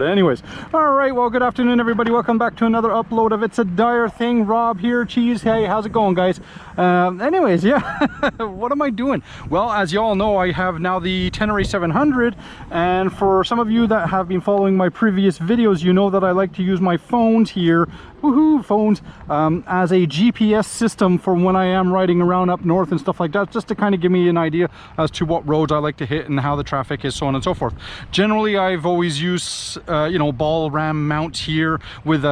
Anyways, all right, well, good afternoon everybody. Welcome back to another upload of It's a Dyer thing. Rob here, cheese. Hey, how's it going, guys? Anyways, yeah. What am I doing? Well, as you all know, I have now the Tenere 700, and for some of you that have been following my previous videos, you know that I like to use my phones here, woohoo, phones, as a GPS system for when I am riding around up north and stuff like that, just to kind of give me an idea as to what roads I like to hit and how the traffic is, so on and so forth. Generally, I've always used you know, ball ram mount here with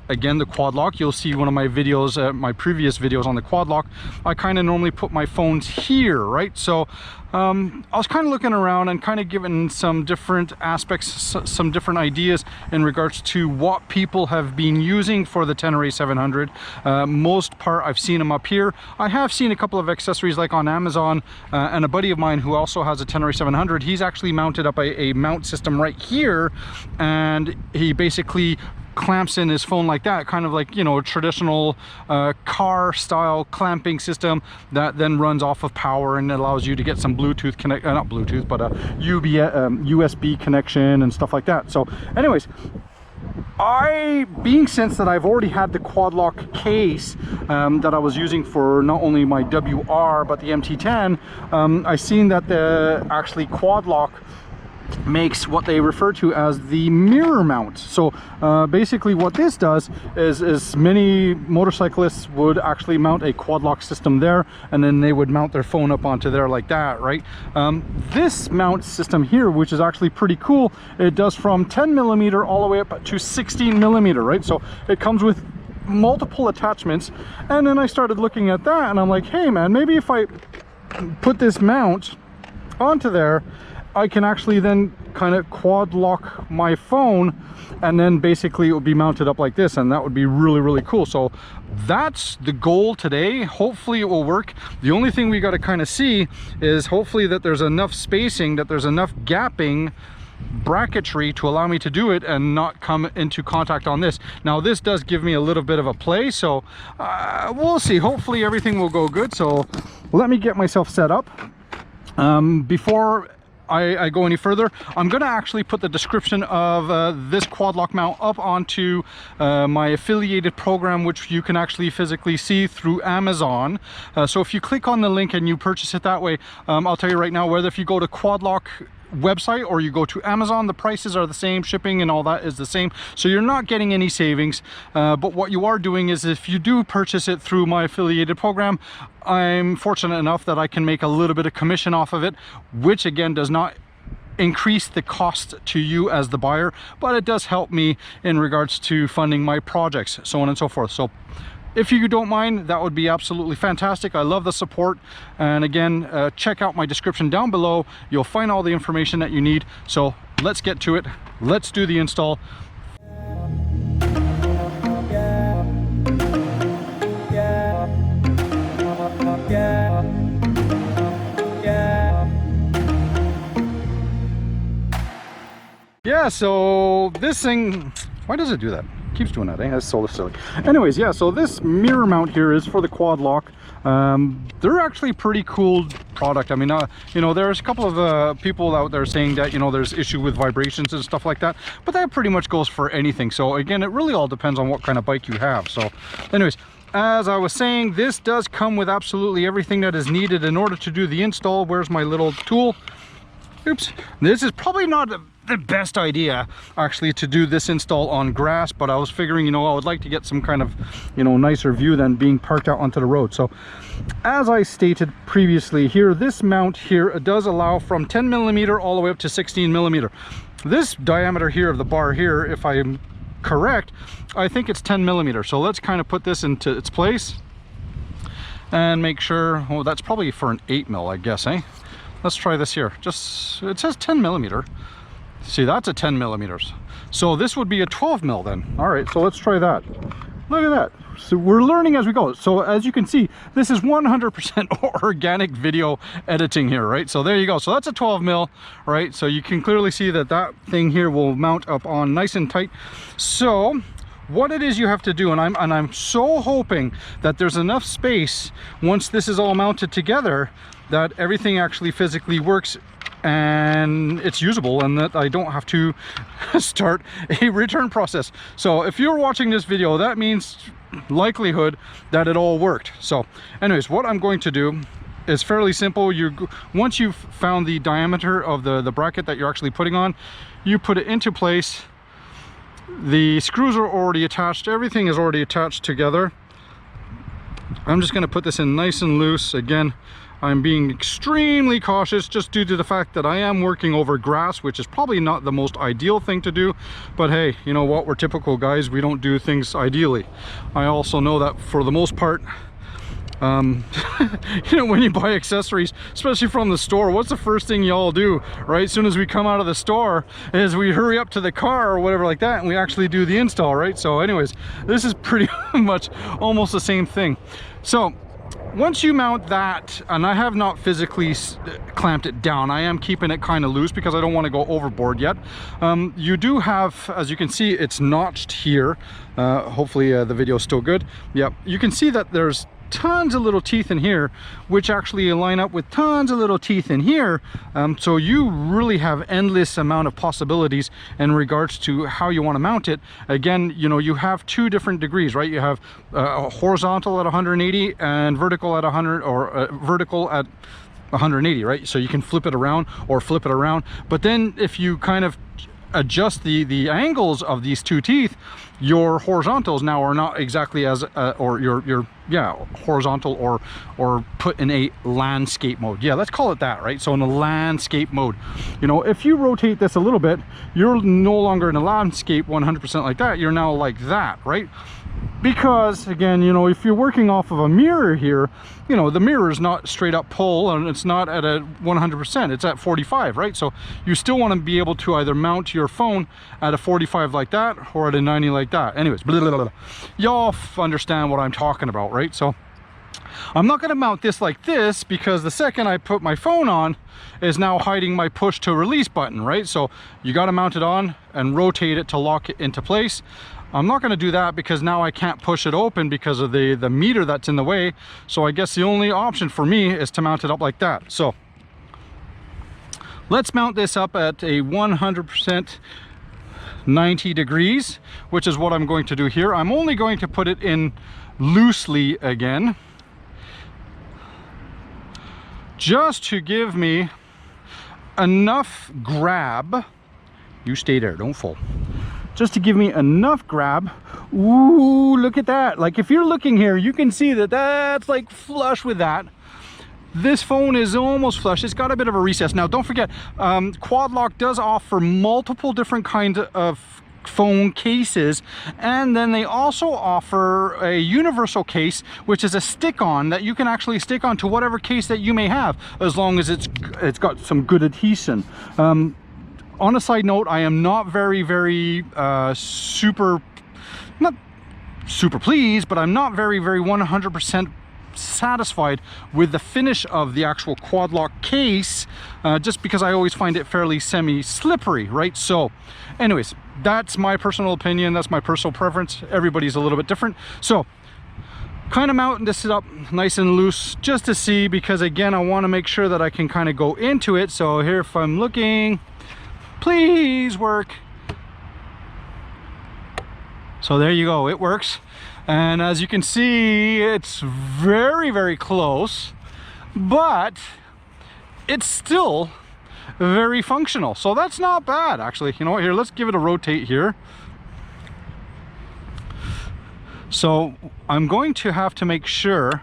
again, the Quadlock. You'll see one of my videos, my previous videos on the Quadlock. I kind of normally put my phones here, right? So I was kind of looking around and kind of giving some different aspects, some different ideas in regards to what people have been using for the Tenere 700. Most part, I've seen them up here. I have seen a couple of accessories like on Amazon, and a buddy of mine who also has a Tenere 700, he's actually mounted up a mount system right here, and he basically clamps in his phone like that, kind of like, you know, a traditional car style clamping system that then runs off of power and allows you to get some Bluetooth connect, not Bluetooth, but a USB connection and stuff like that. So anyways, since that I've already had the Quadlock case that I was using for not only my WR but the MT10, I seen that the actually Quadlock makes what they refer to as the mirror mount. So basically what this does is many motorcyclists would actually mount a Quadlock system there, and then they would mount their phone up onto there like that, right? This mount system here, which is actually pretty cool, it does from 10mm all the way up to 16mm, right? So it comes with multiple attachments, and then I started looking at that and I'm like, hey man, maybe if I put this mount onto there, I can actually then kind of quad lock my phone, and then basically it would be mounted up like this, and that would be really, really cool. So that's the goal today. Hopefully it will work. The only thing we got to kind of see is hopefully that there's enough spacing, that there's enough gapping bracketry to allow me to do it and not come into contact on this. Now this does give me a little bit of a play, so we'll see. Hopefully everything will go good. So let me get myself set up. Before I go any further, I'm going to actually put the description of this Quadlock mount up onto my affiliated program, which you can actually physically see through Amazon. So if you click on the link and you purchase it that way, I'll tell you right now, whether if you go to Quadlock website or you go to Amazon, the prices are the same, shipping and all that is the same, so you're not getting any savings. But what you are doing is, if you do purchase it through my affiliated program, I'm fortunate enough that I can make a little bit of commission off of it, which again does not increase the cost to you as the buyer, but it does help me in regards to funding my projects, so on and so forth. So if you don't mind, that would be absolutely fantastic. I love the support. And again, check out my description down below. You'll find all the information that you need. So let's get to it. Let's do the install. Yeah, so this thing, why does it do that? Keeps doing that, eh? That's so silly. Anyways, yeah, so this mirror mount here is for the Quadlock. They're actually pretty cool product. I mean, you know, there's a couple of people out there saying that, you know, there's issue with vibrations and stuff like that, but that pretty much goes for anything. So again, it really all depends on what kind of bike you have. So anyways, as I was saying, this does come with absolutely everything that is needed in order to do the install. Where's my little tool? Oops. This is probably not the best idea actually to do this install on grass, but I was figuring, you know, I would like to get some kind of, you know, nicer view than being parked out onto the road. So as I stated previously here, this mount here, it does allow from 10mm all the way up to 16mm. This diameter here of the bar here, if I'm correct, I think it's 10mm. So let's kind of put this into its place and make sure, oh, that's probably for an 8mm, I guess, eh? Let's try this here. Just, it says 10mm. See, that's a 10mm. So this would be a 12mm then. All right, so let's try that. Look at that. So we're learning as we go. So as you can see, this is 100% organic video editing here, right? So there you go. So that's a 12mm, right? So you can clearly see that that thing here will mount up on nice and tight. So what it is you have to do, and I'm so hoping that there's enough space once this is all mounted together that everything actually physically works and it's usable, and that I don't have to start a return process. So if you're watching this video, that means likelihood that it all worked. So anyways, what I'm going to do is fairly simple. Once you've found the diameter of the bracket that you're actually putting on, you put it into place. The screws are already attached, everything is already attached together. I'm just going to put this in nice and loose. Again, I'm being extremely cautious just due to the fact that I am working over grass, which is probably not the most ideal thing to do. But hey, you know what? We're typical guys. We don't do things ideally. I also know that for the most part, you know, when you buy accessories, especially from the store, what's the first thing y'all do, right? As soon as we come out of the store is we hurry up to the car or whatever like that, and we actually do the install, right? So anyways, this is pretty much almost the same thing. So once you mount that, and I have not physically clamped it down, I am keeping it kind of loose because I don't want to go overboard yet. You do have, as you can see, it's notched here. Hopefully the video is still good. Yep, you can see that there's tons of little teeth in here, which actually line up with tons of little teeth in here. So you really have endless amount of possibilities in regards to how you want to mount it. Again, you know, you have two different degrees, right? You have horizontal at 180 and vertical at 100, or vertical at 180, right? So you can flip it around or flip it around. But then if you kind of adjust the angles of these two teeth, your horizontals now are not exactly as or your yeah, horizontal or put in a landscape mode. Yeah, let's call it that, right? So in a landscape mode, you know, if you rotate this a little bit, you're no longer in a landscape 100% like that. You're now like that, right? Because again, you know, if you're working off of a mirror here, you know, the mirror is not straight up pull, and it's not at a 100%, it's at 45, right? So you still want to be able to either mount your phone at a 45 like that or at a 90 like that. Anyways, y'all understand what I'm talking about, right? So I'm not going to mount this like this, because the second I put my phone on is now hiding my push to release button, right? So you got to mount it on and rotate it to lock it into place. I'm not going to do that because now I can't push it open because of the meter that's in the way. So I guess the only option for me is to mount it up like that. So let's mount this up at a 100% 90 degrees, which is what I'm going to do here. I'm only going to put it in loosely again, just to give me enough grab. You stay there, don't fall. Just to give me enough grab. Ooh, look at that. Like if you're looking here, you can see that that's like flush with that. This phone is almost flush. It's got a bit of a recess. Now don't forget, Quadlock does offer multiple different kinds of phone cases, and then they also offer a universal case, which is a stick-on that you can actually stick on to whatever case that you may have, as long as it's got some good adhesion. On a side note, I am not very not super pleased, but I'm not very 100% satisfied with the finish of the actual Quadlock case, just because I always find it fairly semi-slippery, right? So anyways, that's my personal opinion, that's my personal preference. Everybody's a little bit different. So kind of mounting this up nice and loose just to see, because again, I want to make sure that I can kind of go into it. So here, if I'm looking, please work. So there you go, it works. And as you can see, it's very close, but it's still very functional. So that's not bad, actually. You know what, here, let's give it a rotate here. So I'm going to have to make sure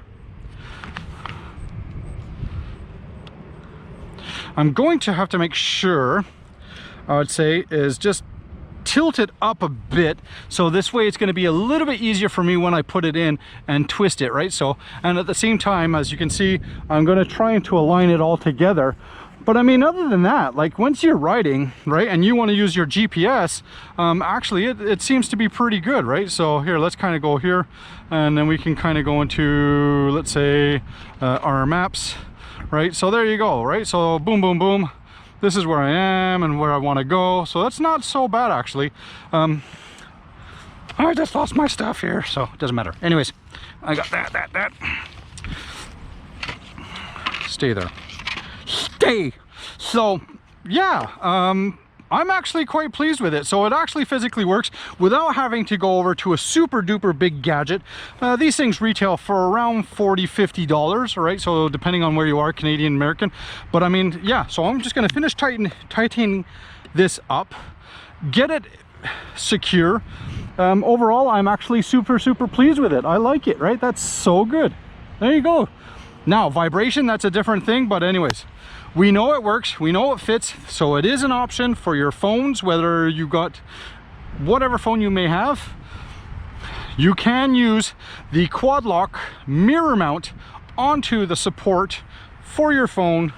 I would say is just tilt it up a bit, so this way it's going to be a little bit easier for me when I put it in and twist it, right? So, and at the same time, as you can see, I'm going to try to align it all together. But I mean, other than that, like once you're riding, right, and you want to use your GPS, actually it seems to be pretty good, right? So here, let's kind of go here, and then we can kind of go into, let's say, our maps, right? So there you go, right? So boom, boom, boom. This is where I am and where I want to go. So that's not so bad, actually. I just lost my stuff here, so it doesn't matter. Anyways, I got that. Stay there. Stay! So yeah, I'm actually quite pleased with it. So it actually physically works without having to go over to a super duper big gadget. These things retail for around $40–50, right? So depending on where you are, Canadian, American. But I mean, yeah, so I'm just gonna finish tightening this up, get it secure. Overall, I'm actually super pleased with it. I like it, right? That's so good. There you go. Now, vibration, that's a different thing, but anyways, we know it works, we know it fits, so it is an option for your phones, whether you got whatever phone you may have. You can use the Quadlock mirror mount onto the support for your phone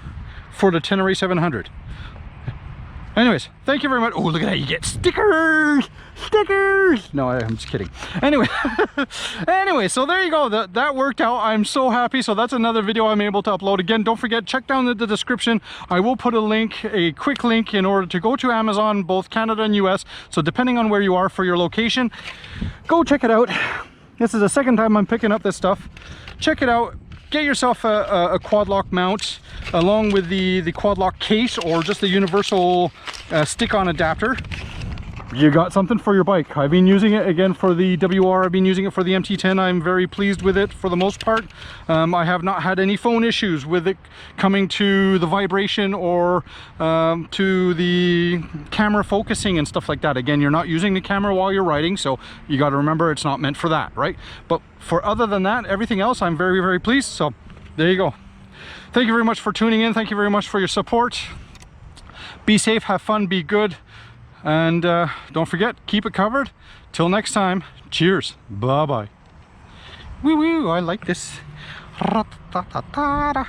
for the Tenere 700. Anyways, thank you very much. Oh, look at that, you get stickers! Stickers! No, I'm just kidding. Anyway, so there you go. That worked out. I'm so happy. So that's another video I'm able to upload. Again, don't forget, check down the description. I will put a link, a quick link, in order to go to Amazon, both Canada and US. So depending on where you are for your location, go check it out. This is the second time I'm picking up this stuff. Check it out. Get yourself a Quadlock mount along with the Quadlock case, or just the universal stick-on adapter. You got something for your bike. I've been using it again for the WR. I've been using it for the MT10. I'm very pleased with it for the most part. I have not had any phone issues with it coming to the vibration or to the camera focusing and stuff like that. Again, you're not using the camera while you're riding, so you got to remember it's not meant for that, right? But for other than that, everything else, I'm very pleased. So there you go. Thank you very much for tuning in. Thank you very much for your support. Be safe, have fun, be good. And don't forget, keep it covered. Till next time, cheers. Bye-bye. Woo woo, I like this. Ra-ta-ta-ta-ta.